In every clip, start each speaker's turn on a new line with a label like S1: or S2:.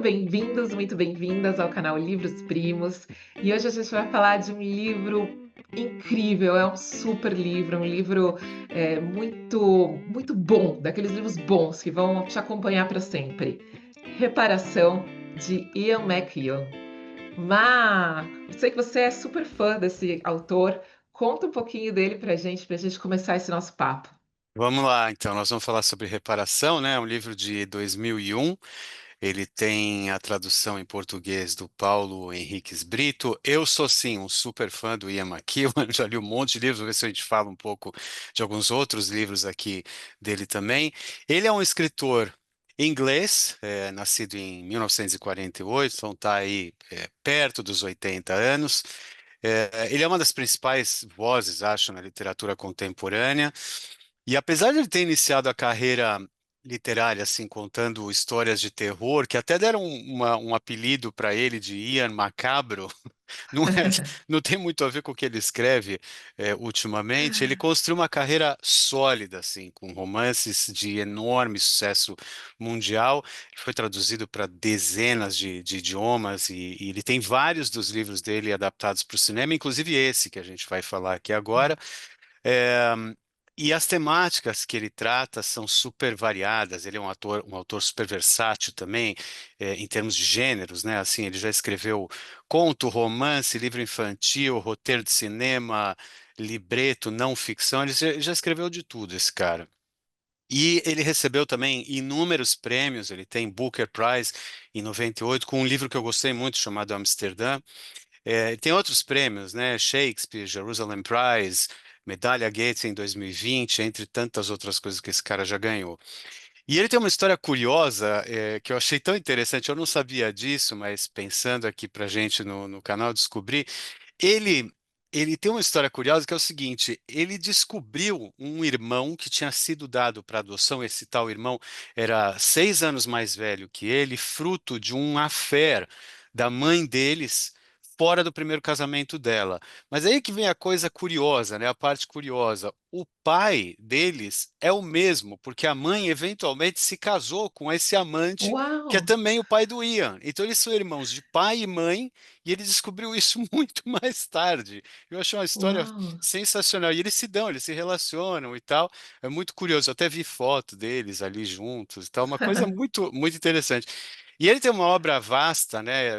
S1: bem-vindos, muito bem-vindas ao canal Livros Primos. E hoje a gente vai falar de um livro incrível, é um super livro, um livro muito bom, daqueles livros bons que vão te acompanhar para sempre. Reparação, de Ian McEwan. Eu sei que você é super fã desse autor. Conta um pouquinho dele para gente começar esse nosso papo.
S2: Vamos lá, então, nós vamos falar sobre Reparação, né? Um livro de 2001. Ele tem a tradução em português do Paulo Henriques Brito. Eu sou, sim, um super fã do Ian McEwan, já li um monte de livros, vou ver se a gente fala um pouco de alguns outros livros aqui dele também. Ele é um escritor inglês, nascido em 1948, então está aí perto dos 80 anos. Ele é uma das principais vozes, acho, na literatura contemporânea. E apesar de ele ter iniciado a carreira literária, assim, contando histórias de terror, que até deram um apelido para ele de Ian Macabro, não não tem muito a ver com o que ele escreve ultimamente. Ele construiu uma carreira sólida, assim, com romances de enorme sucesso mundial. Ele foi traduzido para dezenas de idiomas e ele tem vários dos livros dele adaptados para o cinema, inclusive esse que a gente vai falar aqui agora. É, e as temáticas que ele trata são super variadas. Ele é um autor super versátil também, em termos de gêneros, né? Assim, ele já escreveu conto, romance, livro infantil, roteiro de cinema, libreto, não ficção. Ele já escreveu de tudo, esse cara. E ele recebeu também inúmeros prêmios. Ele tem Booker Prize em 98 com um livro que eu gostei muito chamado Amsterdã. Tem outros prêmios, né? Shakespeare, Jerusalem Prize, Medalha Gates em 2020, entre tantas outras coisas que esse cara já ganhou. E ele tem uma história curiosa, que eu achei tão interessante. Eu não sabia disso, mas pensando aqui pra gente no canal, descobri. Ele, ele tem uma história curiosa que é o seguinte: ele descobriu um irmão que tinha sido dado para adoção. Esse tal irmão era 6 anos mais velho que ele, fruto de um affair da mãe deles. Fora do primeiro casamento dela. Mas aí que vem a coisa curiosa, né? A parte curiosa. O pai deles é o mesmo, porque a mãe eventualmente se casou com esse amante que é
S1: Uau!
S2: também o pai do Ian. Então eles são irmãos de pai e mãe, e ele descobriu isso muito mais tarde. Eu achei uma história
S1: Uau!
S2: sensacional. E eles se dão, eles se relacionam e tal. É muito curioso. Eu até vi foto deles ali juntos e tal. Uma coisa muito, muito interessante. E ele tem uma obra vasta, né?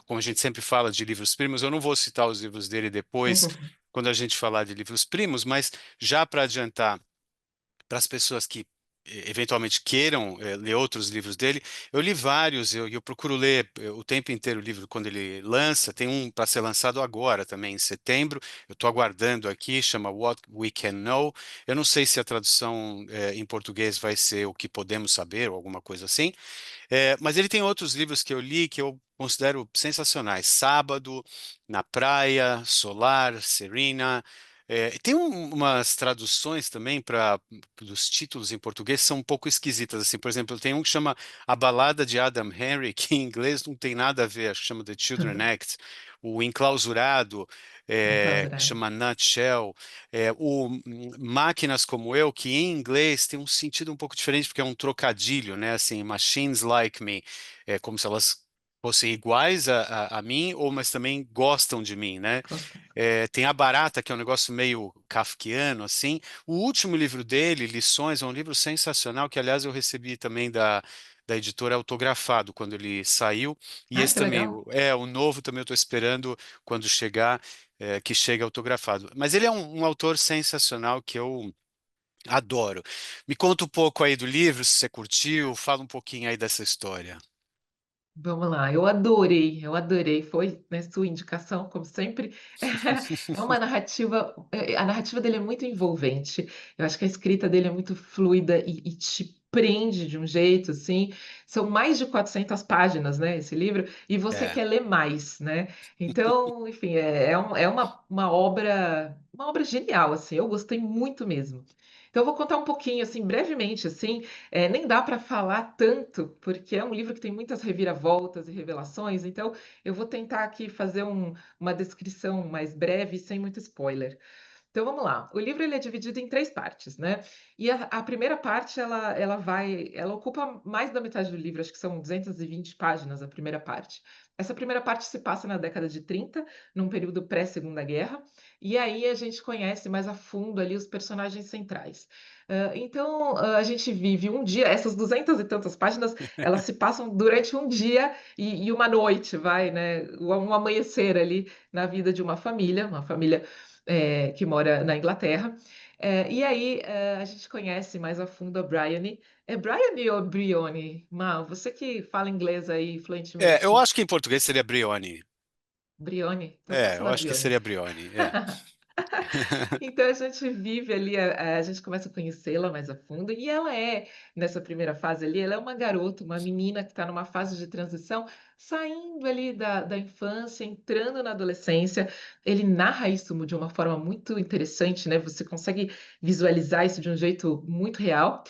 S2: Como a gente sempre fala de livros primos, eu não vou citar os livros dele depois, quando a gente falar de livros primos, mas já para adiantar para as pessoas que eventualmente queiram ler outros livros dele. Eu li vários, eu procuro ler o tempo inteiro o livro quando ele lança. Tem um para ser lançado agora também, em setembro. Eu estou aguardando aqui, chama What We Can Know. Eu não sei se a tradução em português vai ser O que Podemos Saber ou alguma coisa assim. Mas ele tem outros livros que eu li que eu considero sensacionais. Sábado, Na Praia, Solar, Serena. Tem umas traduções também para dos títulos em português que são um pouco esquisitas. Assim, por exemplo, tem um que chama A Balada de Adam Henry, que em inglês não tem nada a ver, acho que chama The Children Act. O Enclausurado, que
S1: Enclausurado.
S2: chama Nutshell. Máquinas como eu, que em inglês tem um sentido um pouco diferente, porque é um trocadilho, né? Assim, machines like me, como se elas fossem iguais a mim, ou mas também gostam de mim, né?
S1: Gosto.
S2: Tem a Barata, que é um negócio meio kafkiano, assim. O último livro dele, Lições, é um livro sensacional, que aliás eu recebi também da editora autografado quando ele saiu. E
S1: Ah,
S2: esse
S1: que
S2: também,
S1: legal.
S2: o novo também eu estou esperando quando chegar, que chegue autografado. Mas ele é um autor sensacional que eu adoro. Me conta um pouco aí do livro, se você curtiu, fala um pouquinho aí dessa história.
S1: Vamos lá, eu adorei, eu adorei. Foi, né, sua indicação, como sempre. É uma narrativa, a narrativa dele é muito envolvente. Eu acho que a escrita dele é muito fluida e te prende de um jeito, assim. São mais de 400 páginas, né, esse livro, e você
S2: É.
S1: quer ler mais, né? Então, enfim, é uma obra genial, assim. Eu gostei muito mesmo. Então, eu vou contar um pouquinho, assim, brevemente, assim. Nem dá para falar tanto, porque é um livro que tem muitas reviravoltas e revelações, então eu vou tentar aqui fazer uma descrição mais breve, sem muito spoiler. Então vamos lá, o livro ele é dividido em 3 partes, né, e a primeira parte ela ocupa mais da metade do livro, acho que são 220 páginas a primeira parte. Essa primeira parte se passa na década de 30, num período pré-Segunda Guerra, e aí a gente conhece mais a fundo ali os personagens centrais. Então, a gente vive um dia essas 200 e tantas páginas, elas se passam durante um dia e uma noite, vai, né, um amanhecer ali na vida de uma família que mora na Inglaterra. E aí, a gente conhece mais a fundo a Bryony. É Bryony ou Briony? Mal, você que fala inglês aí
S2: Eu
S1: fluentemente.
S2: acho que em português seria Brioni.
S1: Briony? Então posso
S2: Eu
S1: falar
S2: acho que
S1: Briony.
S2: seria Brioni. É.
S1: Então a gente vive ali, a gente começa a conhecê-la mais a fundo, e ela é, nessa primeira fase ali, ela é uma garota, uma menina que está numa fase de transição, saindo ali da infância, entrando na adolescência. Ele narra isso de uma forma muito interessante, né? Você consegue visualizar isso de um jeito muito real.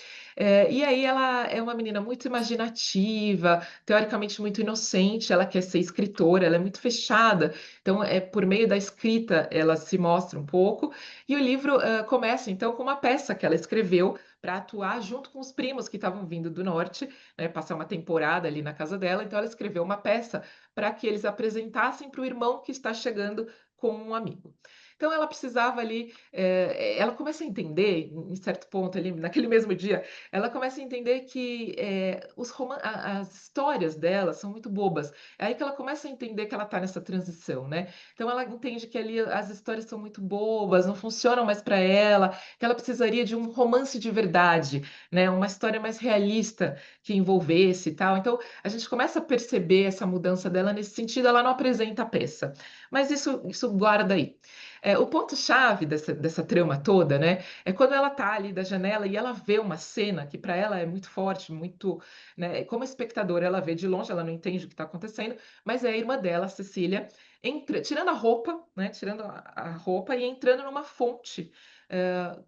S1: E aí ela é uma menina muito imaginativa, teoricamente muito inocente, ela quer ser escritora, ela é muito fechada, então, por meio da escrita, ela se mostra um pouco, e o livro começa então com uma peça que ela escreveu para atuar junto com os primos que estavam vindo do norte, né, passar uma temporada ali na casa dela. Então, ela escreveu uma peça para que eles apresentassem para o irmão que está chegando com um amigo. Então, ela precisava ali, ela começa a entender, em certo ponto ali, naquele mesmo dia, ela começa a entender que as histórias dela são muito bobas. É aí que ela começa a entender que ela está nessa transição, né? Então ela entende que ali as histórias são muito bobas, não funcionam mais para ela, que ela precisaria de um romance de verdade, né? Uma história mais realista que envolvesse e tal. Então a gente começa a perceber essa mudança dela nesse sentido. Ela não apresenta a peça, mas isso guarda aí. O ponto-chave dessa trama toda, né, é quando ela está ali da janela e ela vê uma cena que para ela é muito forte, muito, né, como espectadora ela vê de longe, ela não entende o que está acontecendo, mas é a irmã dela, a Cecília, tirando a roupa, né, tirando a roupa e entrando numa fonte,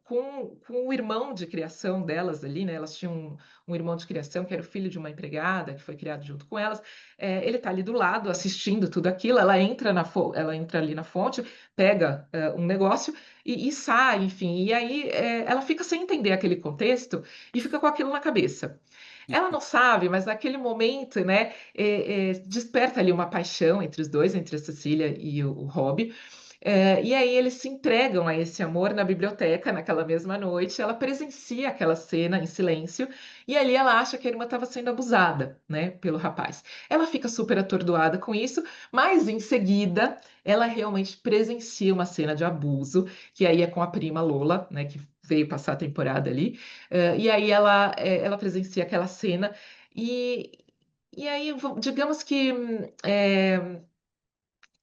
S1: com o irmão de criação delas ali, né, elas tinham um irmão de criação que era o filho de uma empregada, que foi criado junto com elas. Ele está ali do lado assistindo tudo aquilo, ela entra ali na fonte, pega um negócio e sai, enfim, e aí ela fica sem entender aquele contexto e fica com aquilo na cabeça. Ela não sabe, mas naquele momento, né, desperta ali uma paixão entre os dois, entre a Cecília e o Robbie. E aí eles se entregam a esse amor na biblioteca naquela mesma noite. Ela presencia aquela cena em silêncio e ali ela acha que a irmã estava sendo abusada, né, pelo rapaz. Ela fica super atordoada com isso, mas em seguida ela realmente presencia uma cena de abuso, que aí é com a prima Lola, né, que veio passar a temporada ali. E aí ela presencia aquela cena e e aí, digamos que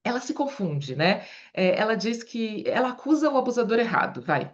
S1: ela se confunde, né? Ela diz que ela acusa o abusador errado, vai.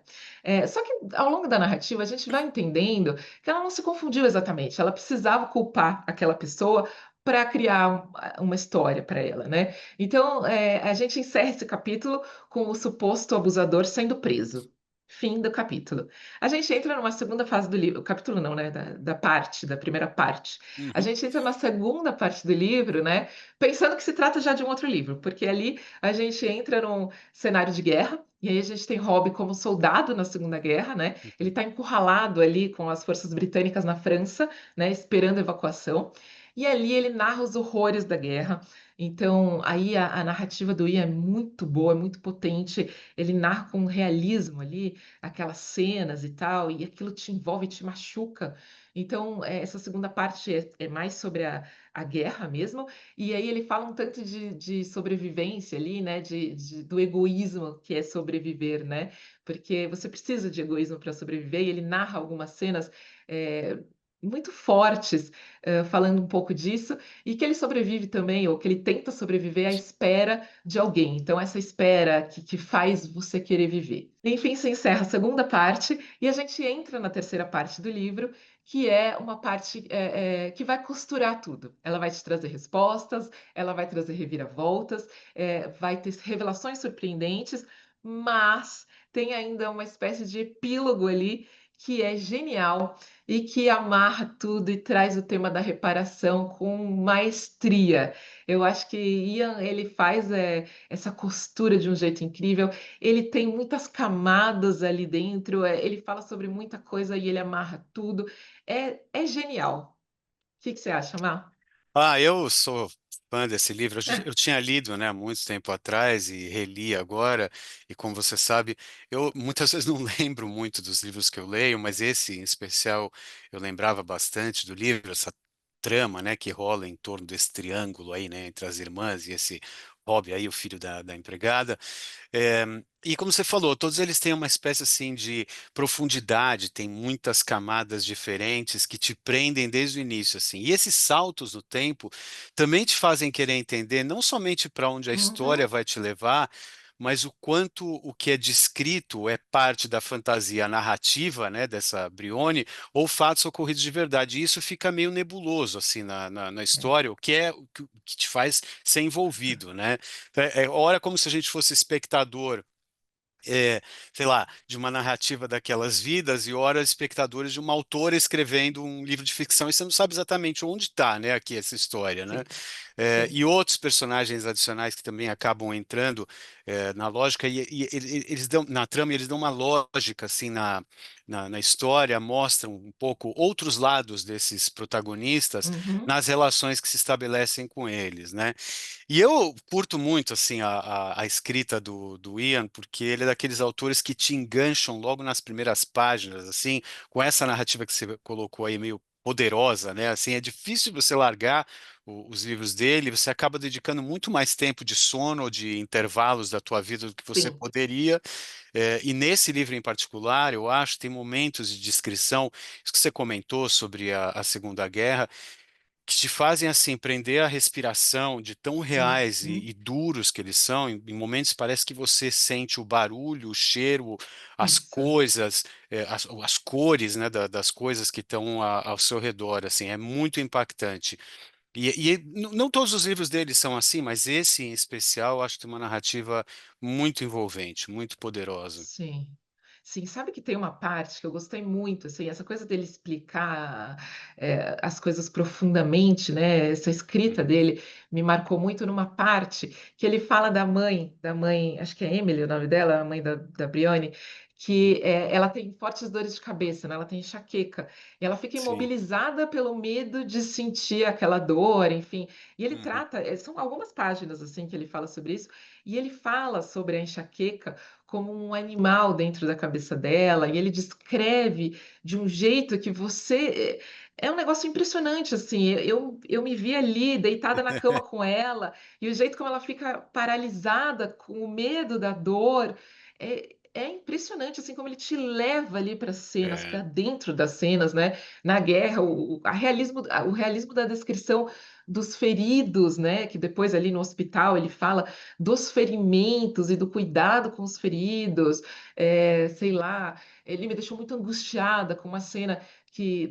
S1: Só que ao longo da narrativa a gente vai entendendo que ela não se confundiu exatamente. Ela precisava culpar aquela pessoa para criar uma história para ela, né? Então a gente encerra esse capítulo com o suposto abusador sendo preso. Fim do capítulo. A gente entra numa segunda fase do livro, o capítulo não, né? Da primeira parte. A
S2: Uhum.
S1: gente entra na segunda parte do livro, né? Pensando que se trata já de um outro livro, porque ali a gente entra num cenário de guerra, e aí a gente tem Robbie como soldado na Segunda Guerra, né? Ele está encurralado ali com as forças britânicas na França, né? Esperando a evacuação. E ali ele narra os horrores da guerra. Então, aí a narrativa do Ian é muito boa, é muito potente. Ele narra com realismo ali aquelas cenas e tal, e aquilo te envolve, te machuca. Então, essa segunda parte é mais sobre a guerra mesmo, e aí ele fala um tanto de sobrevivência ali, né? Do egoísmo que é sobreviver, né? Porque você precisa de egoísmo para sobreviver, e ele narra algumas cenas eh, muito fortes, falando um pouco disso, e que ele sobrevive também, ou que ele tenta sobreviver à espera de alguém. Então, essa espera que faz você querer viver. Enfim, se encerra a segunda parte, e a gente entra na terceira parte do livro, que é uma parte que vai costurar tudo. Ela vai te trazer respostas, ela vai trazer reviravoltas, vai ter revelações surpreendentes, mas tem ainda uma espécie de epílogo ali que é genial e que amarra tudo e traz o tema da reparação com maestria. Eu acho que Ian, ele faz essa costura de um jeito incrível. Ele tem muitas camadas ali dentro, ele fala sobre muita coisa e ele amarra tudo. É genial. O que que você acha, Mar?
S2: Ah, eu sou fã desse livro. Eu tinha lido, né, há muito tempo atrás e reli agora. E como você sabe, eu muitas vezes não lembro muito dos livros que eu leio, mas esse em especial eu lembrava bastante do livro, essa trama, né, que rola em torno desse triângulo aí, né, entre as irmãs e esse Rob aí, o filho da empregada. É, e como você falou, todos eles têm uma espécie assim de profundidade, tem muitas camadas diferentes que te prendem desde o início assim. E esses saltos no tempo também te fazem querer entender não somente para onde a história
S1: Uhum.
S2: vai te levar, mas o quanto o que é descrito é parte da fantasia narrativa, né, dessa Brione, ou fatos ocorridos de verdade. E isso fica meio nebuloso assim na
S1: É,
S2: história, o que é o que te faz ser envolvido, né? Ora como se a gente fosse espectador, é, sei lá, de uma narrativa daquelas vidas e ora espectadores de uma autora escrevendo um livro de ficção e você não sabe exatamente onde está, né, aqui essa história, né?
S1: sim, sim.
S2: E outros personagens adicionais que também acabam entrando na lógica eles dão na trama eles dão uma lógica assim na história, mostram um pouco outros lados desses protagonistas
S1: Uhum.
S2: nas relações que se estabelecem com eles, né? E eu curto muito assim a escrita do Ian, porque ele é daqueles autores que te engancham logo nas primeiras páginas, assim, com essa narrativa que você colocou aí meio poderosa, né? Assim, é difícil você largar os livros dele, você acaba dedicando muito mais tempo de sono ou de intervalos da tua vida do que você
S1: Sim,
S2: poderia. E nesse livro em particular, eu acho, tem momentos de descrição, isso que você comentou sobre a Segunda Guerra que te fazem assim prender a respiração de tão reais
S1: uhum.
S2: e duros que eles são. Em momentos parece que você sente o barulho, o cheiro, as
S1: Isso,
S2: coisas, as cores, né, das coisas que estão ao seu redor. Assim, é muito impactante. Não todos os livros deles são assim, mas esse em especial eu acho que tem uma narrativa muito envolvente, muito poderosa.
S1: sim. Sim, sabe que tem uma parte que eu gostei muito, assim, essa coisa dele explicar as coisas profundamente, né? Essa escrita
S2: Uhum,
S1: dele me marcou muito numa parte que ele fala da mãe, acho que é Emily o nome dela, a mãe da Brienne,
S2: uhum.
S1: que ela tem fortes dores de cabeça, né? Ela tem enxaqueca, e ela fica
S2: Sim.
S1: imobilizada pelo medo de sentir aquela dor, enfim. E ele
S2: Uhum.
S1: trata, são algumas páginas assim que ele fala sobre isso, e ele fala sobre a enxaqueca como um animal dentro da cabeça dela, e ele descreve de um jeito que você. É um negócio impressionante, assim. Eu me vi ali, deitada na cama com ela, e o jeito como ela fica paralisada com o medo da dor. É impressionante, assim, como ele te leva ali para as cenas, para
S2: É,
S1: dentro das cenas, né? Na guerra, o realismo da descrição dos feridos, né? Que depois ali no hospital ele fala dos ferimentos e do cuidado com os feridos, sei lá, ele me deixou muito angustiada com uma cena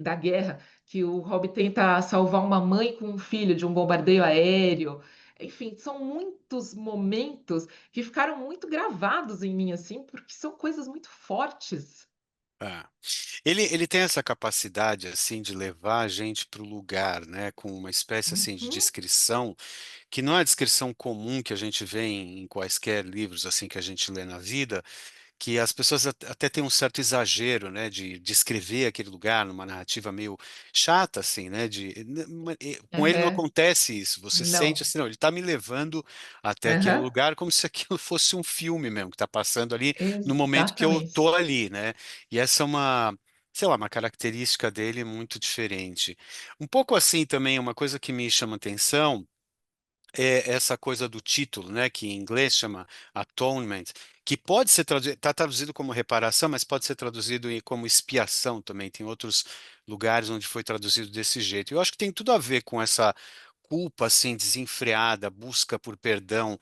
S1: da guerra que o Rob tenta salvar uma mãe com um filho de um bombardeio aéreo. Enfim, são muitos momentos que ficaram muito gravados em mim, assim, porque são coisas muito fortes.
S2: é. Ele tem essa capacidade assim de levar a gente para o lugar, né, com uma espécie assim de
S1: Uhum,
S2: descrição que não é a descrição comum que a gente vê em quaisquer livros assim que a gente lê na vida, que as pessoas até têm um certo exagero, né, de descrever aquele lugar numa narrativa meio chata, assim, né, com ele não
S1: aham,
S2: acontece isso, você sente
S1: não,
S2: assim, não, ele está me levando até aquele
S1: aham,
S2: lugar como se aquilo fosse um filme mesmo, que está passando ali no momento que eu
S1: exatamente.
S2: tô ali, né, e essa é uma, sei lá, uma característica dele muito diferente. Um pouco assim também, uma coisa que me chama atenção, é essa coisa do título, né, que em inglês chama atonement, que pode ser traduzido, está traduzido como reparação, mas pode ser traduzido como expiação também. Tem outros lugares onde foi traduzido desse jeito. Eu acho que tem tudo a ver com essa culpa assim desenfreada, busca por perdão,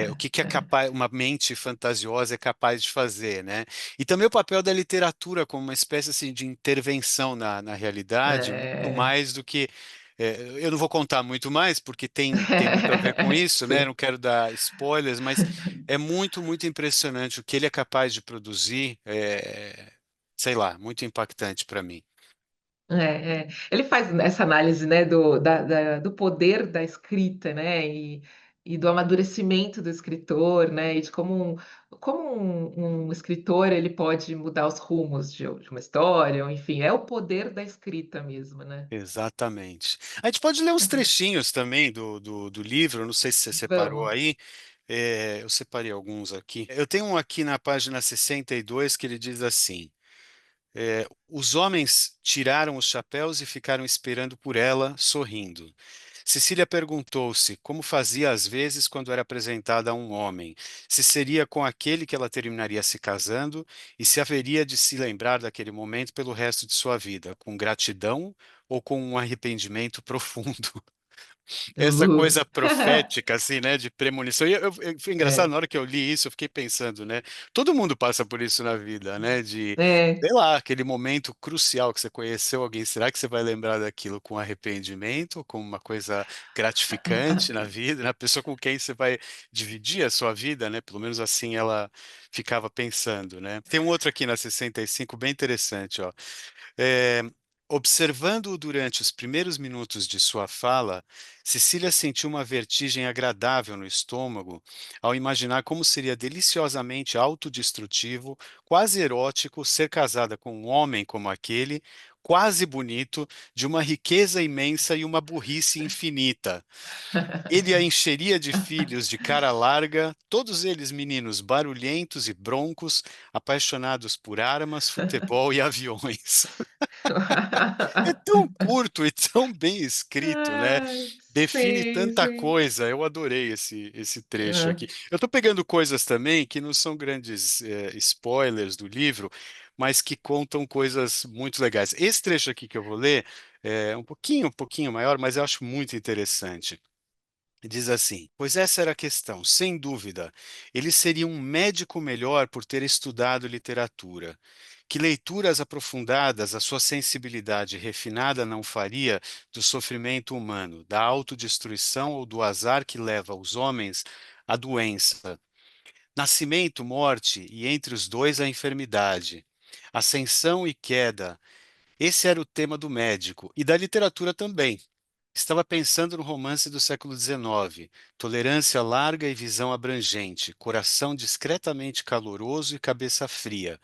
S2: o que que é capaz, uma mente fantasiosa é capaz de fazer, né? E também o papel da literatura como uma espécie assim de intervenção na realidade, muito
S1: É,
S2: mais do que eu não vou contar muito mais, porque tem muito a ver com isso, né?
S1: sim.
S2: Não quero dar spoilers, mas é muito, muito impressionante o que ele é capaz de produzir. sei lá, muito impactante para mim.
S1: Ele faz essa análise, né, do poder da escrita, né, e do amadurecimento do escritor, né, e de como um escritor ele pode mudar os rumos de uma história, ou enfim, é o poder da escrita mesmo, né?
S2: Exatamente. A gente pode ler uns trechinhos também do livro, não sei se você separou
S1: Vamos.
S2: aí. Eu separei alguns aqui. Eu tenho um aqui na página 62 que ele diz assim: os homens tiraram os chapéus e ficaram esperando por ela, sorrindo. Cecília perguntou-se como fazia às vezes quando era apresentada a um homem, se seria com aquele que ela terminaria se casando e se haveria de se lembrar daquele momento pelo resto de sua vida, com gratidão ou com um arrependimento profundo. Essa
S1: Uh.
S2: coisa profética, assim, né, de premonição. E foi engraçado,
S1: É,
S2: na hora que eu li isso, eu fiquei pensando, né, todo mundo passa por isso na vida, né, de,
S1: é.
S2: sei lá, aquele momento crucial que você conheceu alguém, será que você vai lembrar daquilo com arrependimento, com uma coisa gratificante na vida, né, a pessoa com quem você vai dividir a sua vida, né, pelo menos assim ela ficava pensando, né. Tem um outro aqui na 65 bem interessante, ó. É, observando-o durante os primeiros minutos de sua fala, Cecília sentiu uma vertigem agradável no estômago ao imaginar como seria deliciosamente autodestrutivo, quase erótico, ser casada com um homem como aquele, quase bonito, de uma riqueza imensa e uma burrice infinita. Ele a encheria de filhos de cara larga, todos eles meninos barulhentos e broncos, apaixonados por armas, futebol e aviões. É tão curto e tão bem escrito, né?
S1: Ai,
S2: Define
S1: sim,
S2: tanta
S1: sim.
S2: coisa. Eu adorei esse trecho
S1: Ah,
S2: aqui. Eu estou pegando coisas também que não são grandes spoilers do livro, mas que contam coisas muito legais. Esse trecho aqui que eu vou ler é um pouquinho maior, mas eu acho muito interessante. Diz assim: pois essa era a questão, sem dúvida. Ele seria um médico melhor por ter estudado literatura. Que leituras aprofundadas a sua sensibilidade refinada não faria do sofrimento humano, da autodestruição ou do azar que leva os homens à doença, nascimento, morte e entre os dois a enfermidade, ascensão e queda. Esse era o tema do médico e da literatura também. Estava pensando no romance do século XIX, tolerância larga e visão abrangente, coração discretamente caloroso e cabeça fria.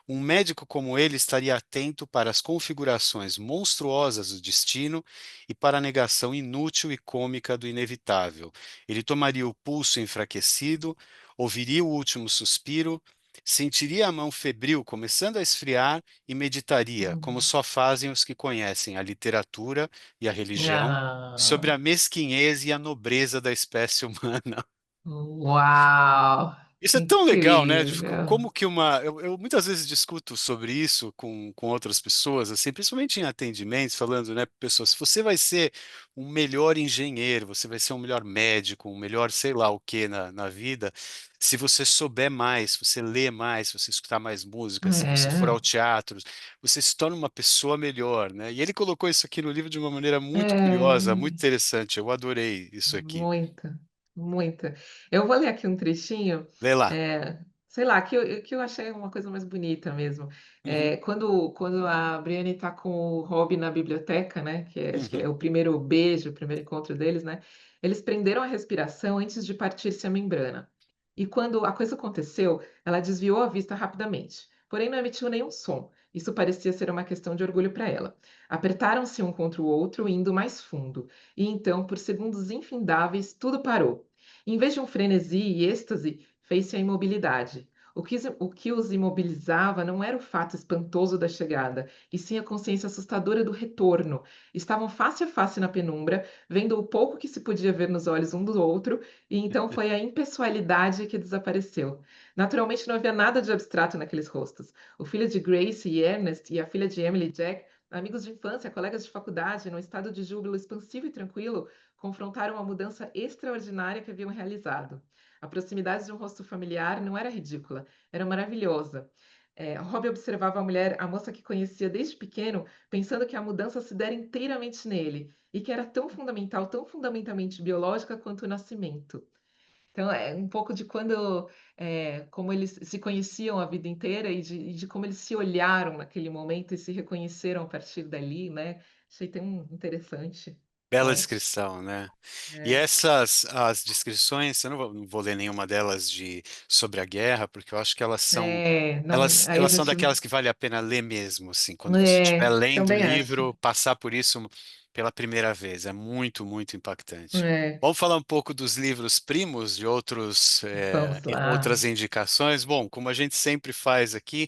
S2: Um médico como ele estaria atento para as configurações monstruosas do destino e para a negação inútil e cômica do inevitável. Ele tomaria o pulso enfraquecido, ouviria o último suspiro, sentiria a mão febril começando a esfriar e meditaria, como
S1: hum.
S2: só fazem os que conhecem a literatura e a religião, sobre
S1: Ah,
S2: a mesquinhez e a nobreza da espécie humana.
S1: uau!
S2: Isso
S1: Que
S2: é tão legal, né?
S1: incrível!
S2: Como que uma. Eu muitas vezes discuto sobre isso com outras pessoas, assim, principalmente em atendimentos, falando, né, pessoas, se você vai ser um melhor engenheiro, você vai ser um melhor médico, um melhor sei lá o que na vida, se você souber mais, se você ler mais, se você escutar mais música, se você for
S1: É,
S2: ao teatro, você se torna uma pessoa melhor, né? E ele colocou isso aqui no livro de uma maneira muito curiosa,
S1: é.
S2: muito interessante. Eu adorei isso aqui.
S1: Muita, muita. Eu vou ler aqui um trechinho,
S2: Lê lá.
S1: eh, sei lá, que eu achei uma coisa mais bonita mesmo.
S2: Uhum,
S1: Quando a Brienne está com o Robb na biblioteca, né, que acho que
S2: uhum.
S1: é o primeiro beijo, o primeiro encontro deles, né, eles prenderam a respiração antes de partir-se a membrana. E quando a coisa aconteceu, ela desviou a vista rapidamente, porém não emitiu nenhum som. Isso parecia ser uma questão de orgulho para ela. Apertaram-se um contra o outro, indo mais fundo. E então, por segundos infindáveis, tudo parou. Em vez de um frenesi e êxtase, fez-se a imobilidade. O que os imobilizava não era o fato espantoso da chegada, e sim a consciência assustadora do retorno. Estavam face a face na penumbra, vendo o pouco que se podia ver nos olhos um do outro, e então foi a impessoalidade que desapareceu. Naturalmente não havia nada de abstrato naqueles rostos. O filho de Grace e Ernest e a filha de Emily e Jack, amigos de infância, colegas de faculdade, num estado de júbilo expansivo e tranquilo, confrontaram a mudança extraordinária que haviam realizado. A proximidade de um rosto familiar não era ridícula, era maravilhosa. Robbie observava a mulher, a moça que conhecia desde pequeno, pensando que a mudança se dera inteiramente nele e que era tão fundamental, tão fundamentalmente biológica quanto o nascimento. Então, é um pouco de quando, como eles se conheciam a vida inteira e de como eles se olharam naquele momento e se reconheceram a partir dali, né. Achei tão interessante.
S2: Bela
S1: Bom,
S2: descrição, né? E
S1: é.
S2: essas, as descrições, eu não vou ler nenhuma delas sobre a guerra, porque eu acho que
S1: É, não, aí a
S2: elas são
S1: gente
S2: daquelas que vale a pena ler mesmo, assim, quando você estiver lendo o
S1: também acho.
S2: livro, passar por isso pela primeira vez, é muito, muito impactante.
S1: É,
S2: Vamos falar um pouco dos livros primos, de
S1: vamos
S2: outras
S1: lá.
S2: indicações. Bom, como a gente sempre faz aqui,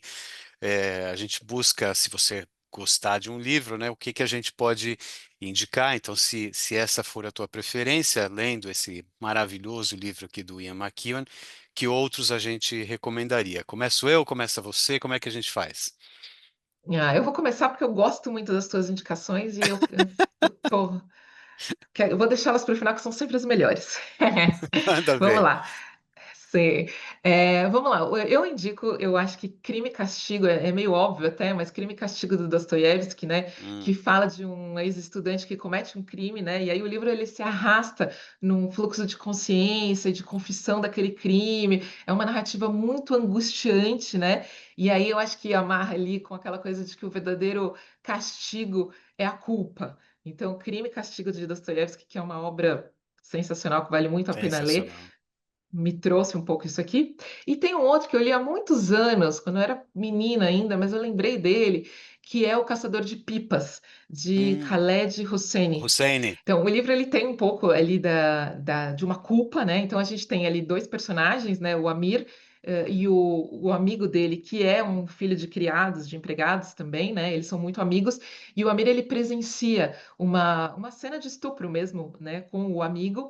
S2: a gente busca, se você gostar de um livro, né, o que que a gente pode indicar. Então, se essa for a tua preferência, lendo esse maravilhoso livro aqui do Ian McEwan, que outros a gente recomendaria? Começo eu, começa você, como é que a gente faz?
S1: Eu vou começar porque eu gosto muito das tuas indicações e eu tô eu vou deixá-las para o final, que são sempre as melhores.
S2: Manda
S1: Vamos
S2: ver.
S1: lá. Sim. Vamos lá. Eu indico, eu acho que Crime e Castigo é meio óbvio até, mas Crime e Castigo do Dostoiévski, né, que
S2: Hum,
S1: fala de um ex-estudante que comete um crime, né, e aí o livro ele se arrasta num fluxo de consciência, de confissão daquele crime. É uma narrativa muito angustiante, né? E aí eu acho que amarra ali com aquela coisa de que o verdadeiro castigo é a culpa. Então, Crime e Castigo de Dostoiévski, que é uma obra sensacional que vale muito a pena ler,
S2: sensacional.
S1: me trouxe um pouco isso aqui. E tem um outro que eu li há muitos anos, quando eu era menina ainda, mas eu lembrei dele, que é O Caçador de Pipas, de
S2: Hum,
S1: Khaled Hosseini.
S2: Hussein.
S1: Então, o livro ele tem um pouco ali de uma culpa, né? Então, a gente tem ali dois personagens, né? O Amir e o amigo dele, que é um filho de criados, de empregados também, né? Eles são muito amigos. E o Amir, ele presencia uma cena de estupro mesmo, né? Com o amigo.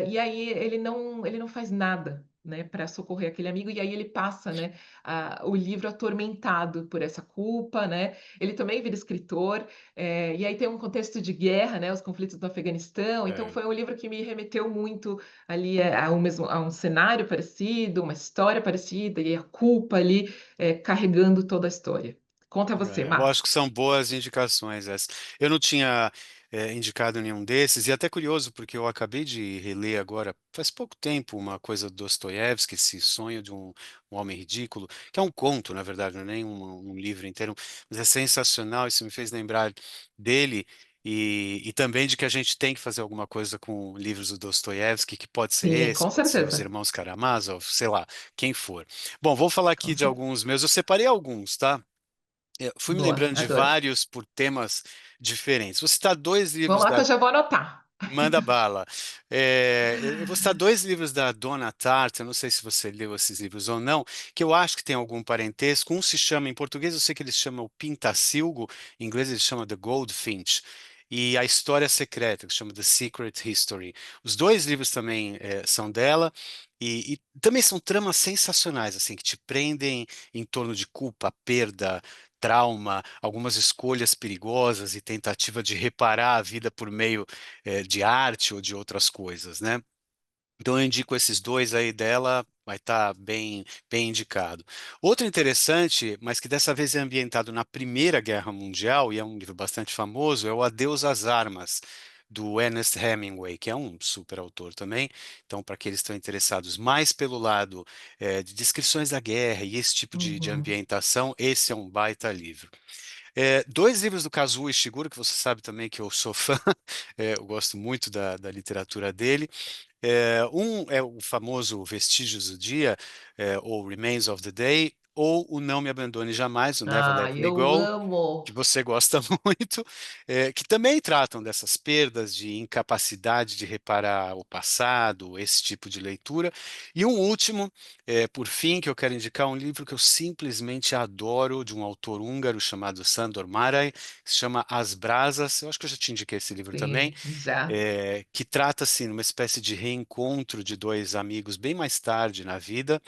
S1: E aí ele não faz nada, né, para socorrer aquele amigo, e aí ele passa, né, o livro atormentado por essa culpa, né? Ele também vira escritor, e aí tem um contexto de guerra, né, os conflitos do Afeganistão. Então
S2: É,
S1: foi um livro que me remeteu muito ali a um cenário parecido, uma história parecida e a culpa ali carregando toda a história. Conta você,
S2: eu acho que
S1: Marco.
S2: são boas indicações essas. Eu não tinha indicado nenhum desses, e até curioso, porque eu acabei de reler agora, faz pouco tempo, uma coisa do Dostoiévski, esse Sonho de um Homem Ridículo, que é um conto, na verdade, não é nem um livro inteiro, mas é sensacional, isso me fez lembrar dele. E também de que a gente tem que fazer alguma coisa com livros do Dostoiévski, que pode ser
S1: Sim,
S2: esse,
S1: com
S2: pode ser Os
S1: certeza.
S2: Irmãos Karamazov, sei lá, quem for. Bom, vou falar
S1: Com
S2: aqui de
S1: certeza.
S2: alguns meus. Eu separei alguns, tá? Eu fui me
S1: Boa,
S2: lembrando de
S1: adoro.
S2: vários por temas diferentes. Vou citar dois livros
S1: Vamos lá que
S2: da
S1: eu já vou anotar.
S2: Manda Bala. Eu vou citar dois livros da Donna Tartt, eu não sei se você leu esses livros ou não, que eu acho que tem algum parentesco. Um se chama, em português eu sei que eles chamam o Pintacilgo, em inglês eles chamam The Goldfinch, e A História Secreta, que se chama The Secret History. Os dois livros também são dela, e também são tramas sensacionais, assim, que te prendem em torno de culpa, perda, trauma, algumas escolhas perigosas e tentativa de reparar a vida por meio de arte ou de outras coisas, né? Então eu indico esses dois aí dela, vai estar bem, bem indicado. Outro interessante, mas que dessa vez é ambientado na Primeira Guerra Mundial, e é um livro bastante famoso, é o Adeus às Armas, do Ernest Hemingway, que é um super autor também. Então, para aqueles que estão interessados mais pelo lado de descrições da guerra e esse tipo de
S1: Uhum.
S2: ambientação, esse é um baita livro. Dois livros do Kazuo Ishiguro, que você sabe também que eu sou fã, eu gosto muito da literatura dele. Um é o famoso Vestígios do Dia, ou Remains of the Day, ou o Não Me Abandone Jamais, o Never
S1: Ah,
S2: Let Me
S1: eu
S2: Go, que
S1: amo.
S2: você gosta muito, que também tratam dessas perdas, de incapacidade de reparar o passado, esse tipo de leitura. E um último, por fim, que eu quero indicar, um livro que eu simplesmente adoro, de um autor húngaro chamado Sándor Márai, que se chama As Brasas. Eu acho que eu já te indiquei esse livro também,
S1: Sim, já.
S2: que trata assim uma espécie de reencontro de dois amigos bem mais tarde na vida,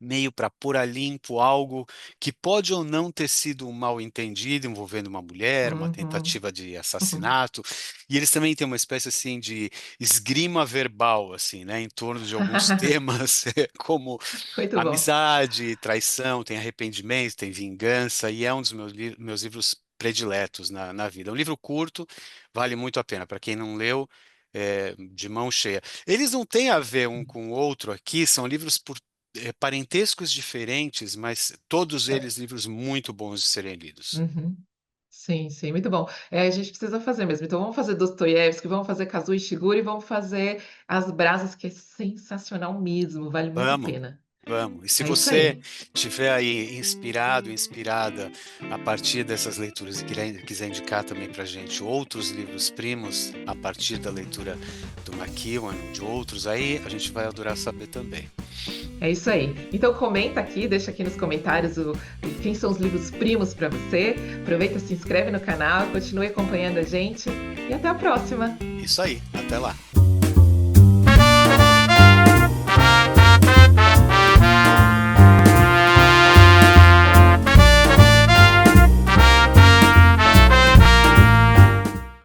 S2: meio para pôr a limpo algo que pode ou não ter sido um mal-entendido envolvendo uma mulher, uma
S1: Uhum.
S2: tentativa de assassinato. E eles também têm uma espécie assim de esgrima verbal assim, né, em torno de alguns temas como
S1: Muito bom.
S2: amizade, traição, tem arrependimento, tem vingança, e é um dos meus livros prediletos na vida. É um livro curto, vale muito a pena. Para quem não leu, de mão cheia. Eles não têm a ver um com o outro aqui, são livros por parentescos diferentes, mas todos
S1: É.
S2: eles livros muito bons de serem lidos.
S1: Uhum. Sim, sim, muito bom. A gente precisa fazer mesmo. Então vamos fazer Dostoiévski, vamos fazer Kazuo Ishiguro e vamos fazer As Brasas, que é sensacional mesmo, vale muito a
S2: Vamos,
S1: pena.
S2: vamos. E se
S1: É isso
S2: você
S1: aí.
S2: tiver aí inspirado, inspirada a partir dessas leituras e quiser indicar também para gente outros livros primos a partir da leitura do McEwan, de outros aí, a gente vai adorar saber também.
S1: É isso aí. Então comenta aqui, deixa aqui nos comentários quem são os livros primos para você. Aproveita, se inscreve no canal, continue acompanhando a gente e até a próxima.
S2: Isso aí, até lá.